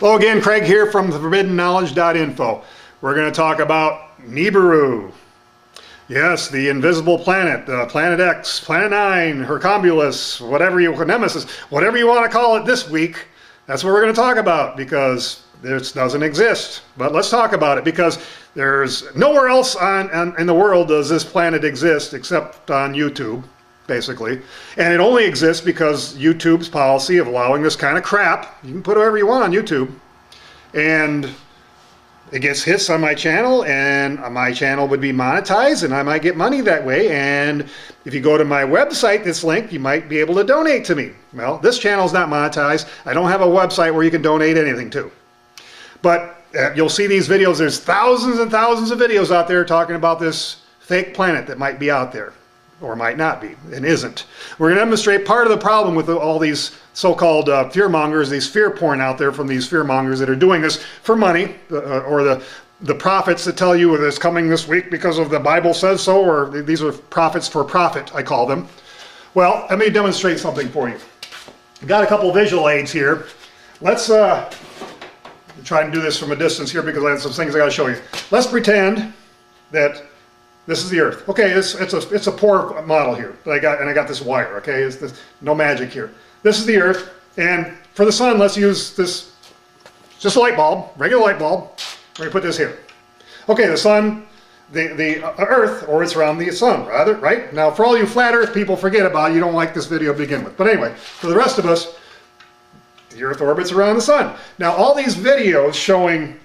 Hello again, Craig here from forbiddenknowledge.info. We're going to talk about Nibiru. Yes, the invisible planet, Planet X, Planet 9, Hercumbulus, Nemesis, whatever you want to call it this week. That's what we're going to talk about because this doesn't exist. But let's talk about it because there's nowhere else in the world does this planet exist except on YouTube, basically. And it only exists because YouTube's policy of allowing this kind of crap. You can put whatever you want on YouTube. And it gets hits on my channel, and my channel would be monetized, and I might get money that way. And if you go to my website that's linked, you might be able to donate to me. Well, this channel is not monetized. I don't have a website where you can donate anything to. But you'll see these videos. There's thousands and thousands of videos out there talking about this fake planet that might be out there, or might not be, and isn't. We're going to demonstrate part of the problem with all these so-called fear-mongers, these fear porn out there from these fear-mongers that are doing this for money, or the prophets that tell you it's coming this week because of the Bible says so, or these are prophets for profit, I call them. Well, let me demonstrate something for you. I've got a couple visual aids here. Let's try and do this from a distance here because I have some things I got to show you. Let's pretend that this is the Earth. Okay, it's a poor model here, but I got this wire. Okay, no magic here. This is the Earth, and for the sun, let's use this, just a light bulb, regular light bulb. We're gonna put this here. Okay, the sun, the Earth orbits around the sun, rather, right? Now, for all you flat Earth people, forget about it. You don't like this video to begin with. But anyway, for the rest of us, the Earth orbits around the sun. Now, all these videos showing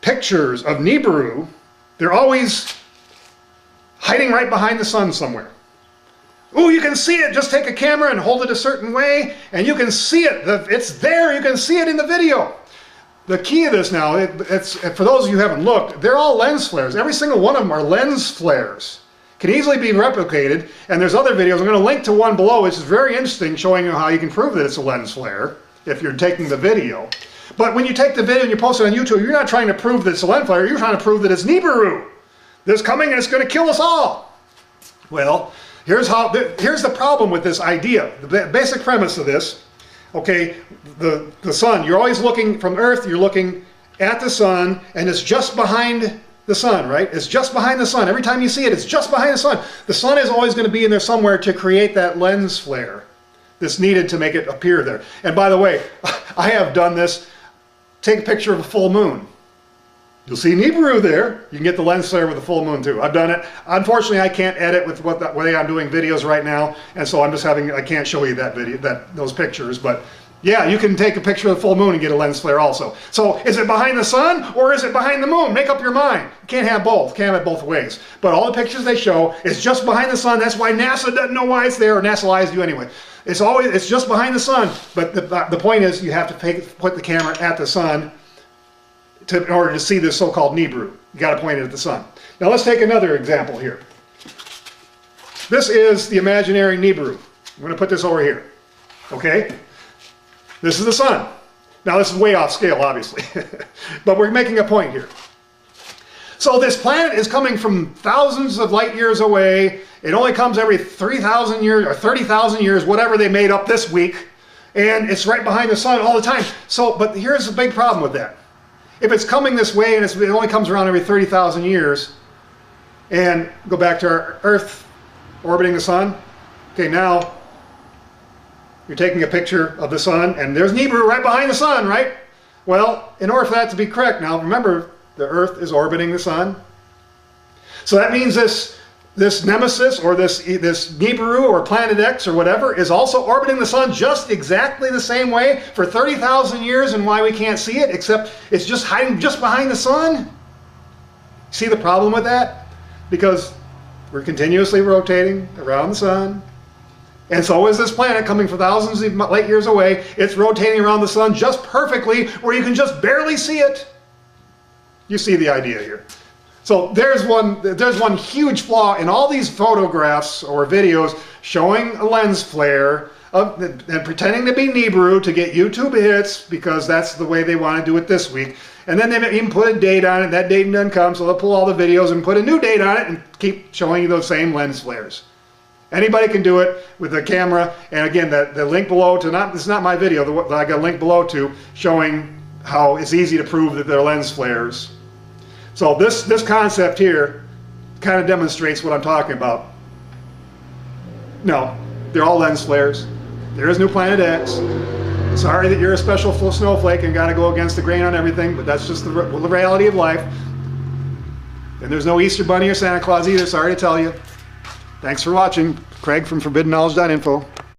pictures of Nibiru, they're always hiding right behind the sun somewhere. Ooh, you can see it. Just take a camera and hold it a certain way, and you can see it. It's there. You can see it in the video. The key of this now, for those of you who haven't looked, they're all lens flares. Every single one of them are lens flares. Can easily be replicated, and there's other videos. I'm going to link to one below, which is very interesting, showing you how you can prove that it's a lens flare if you're taking the video. But when you take the video and you post it on YouTube, you're not trying to prove that it's a lens flare. You're trying to prove that it's Nibiru. This coming and it's going to kill us all. Well, here's the problem with this idea. The basic premise of this, okay, the sun, you're always looking from Earth, you're looking at the sun, and it's just behind the sun, right? It's just behind the sun. Every time you see it, it's just behind the sun. The sun is always going to be in there somewhere to create that lens flare that's needed to make it appear there. And by the way, I have done this. Take a picture of a full moon. You'll see Nibiru there. You can get the lens flare with the full moon too. I've done it. Unfortunately, I can't edit with the way I'm doing videos right now, and so I can't show you those pictures. But yeah, you can take a picture of the full moon and get a lens flare also. So is it behind the sun or is it behind the moon? Make up your mind. You can't have both. Can't have it both ways. But all the pictures they show is just behind the sun. That's why NASA doesn't know why it's there, or NASA lies to you anyway. It's just behind the sun. But the point is, you have to put the camera at the sun in order to see this so-called Nibiru. You got to point it at the sun. Now let's take another example here. This is the imaginary Nibiru. I'm going to put this over here. Okay? This is the sun. Now this is way off scale, obviously. But we're making a point here. So this planet is coming from thousands of light years away. It only comes every 3,000 years or 30,000 years, whatever they made up this week. And it's right behind the sun all the time. But here's the big problem with that. If it's coming this way and it only comes around every 30,000 years, and go back to our Earth orbiting the sun, okay, now you're taking a picture of the sun, and there's Nibiru right behind the sun, right? Well, in order for that to be correct, now remember, the Earth is orbiting the sun. So that means this Nemesis, or this Nibiru, or Planet X, or whatever, is also orbiting the sun just exactly the same way for 30,000 years, and why we can't see it, except it's just hiding just behind the sun? See the problem with that? Because we're continuously rotating around the sun, and so is this planet coming from thousands of light years away. It's rotating around the sun just perfectly, where you can just barely see it. You see the idea here. So there's one huge flaw in all these photographs or videos showing a lens flare and pretending to be Nibiru to get YouTube hits, because that's the way they want to do it this week. And then they even put a date on it. That date doesn't come, so they'll pull all the videos and put a new date on it and keep showing you those same lens flares. Anybody can do it with a camera. And again, the link below to this is not my video. I got a link below to showing how it's easy to prove that they're lens flares. So this concept here kind of demonstrates what I'm talking about. No, they're all lens flares. There is no Planet X. Sorry that you're a special snowflake and got to go against the grain on everything, but that's just the reality of life. And there's no Easter Bunny or Santa Claus either, sorry to tell you. Thanks for watching. Craig from ForbiddenKnowledge.info.